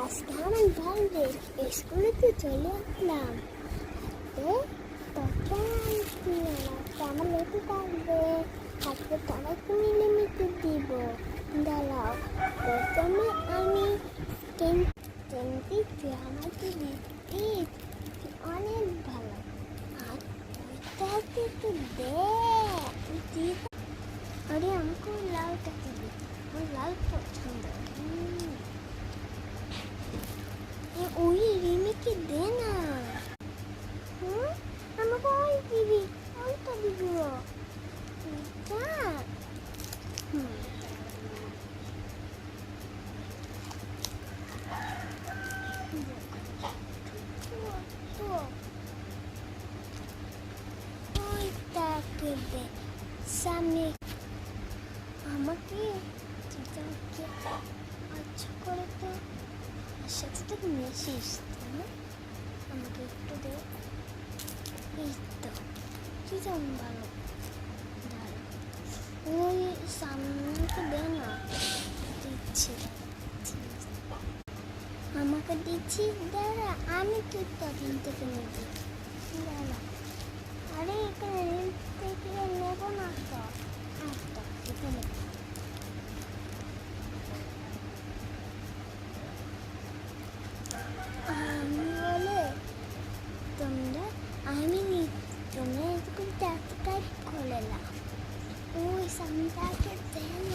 আজকে আমার ভালো স্কুলেতে চলে আসলাম। তোকে আমার লেটে থাকবে, আজকে সবাইকে মিলেমিশে দিব। দাঁড়াও, প্রথমে আমি কেন্টি তুই আমাকে দিচ্ছি, অনেক ভালো। আর ওইটাকে একটু দে। আরে আমাকে লালটাকে দিই, আমার লাল পছন্দ। ওই রিমিকে দে না। আমাকে ওই দিবি, ওইটা দিবি। ওইটাকে দে সামনে আমাকে আচ্ছা করে তো সাথে তো মেশিস না, আমাকে একটু দে। এই তো কি যেমন ভালো, ওই সামনেকে দে না। দিচ্ছি, আমাকে দিচ্ছি, দাঁড়া আমি তুইটা কিনতে কিনে দিই। দাঁড়া, আরে এখানে থেকে নেব না তো, একটা এখানে আমি বলে আমি তোমরা এরকম টাইপ করে না। ওই সামনেটাকে দেন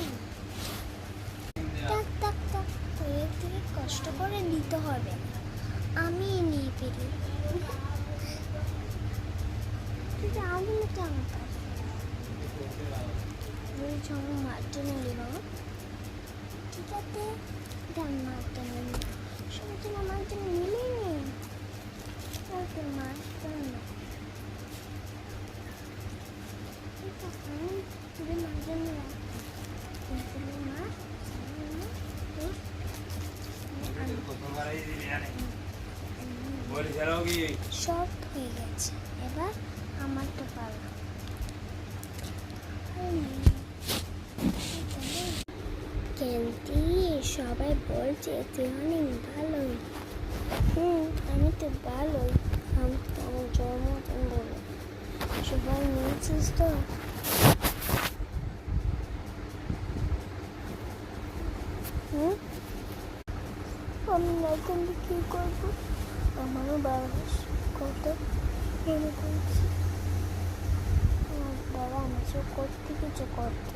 টাক টাক টাক করে থেকে কষ্ট করে দিতে হবে, আমি নিয়ে ফেলি। তুই আমি কেমন ওই জন্য মারতে নিলি বাবা, ঠিক আছে ডান মারতে নিলি, শুনছি না মারতে নিলি মারতে না। ঠিক আছে আমি তুই মারতে নিলাম, সব হয়ে গেছে, এবার আমারটা পারো। কেন্টি সবাই বলছে তুই অনেক ভালো। আমি তো ভালোই, আমি তো আমার জন্মদিন বলে সবাই নিয়েছিস তো। আমি না করলে কী করবো, আমারও বারোশ কত মনে করছি। বাবা আমার সব করতে কিছু করতে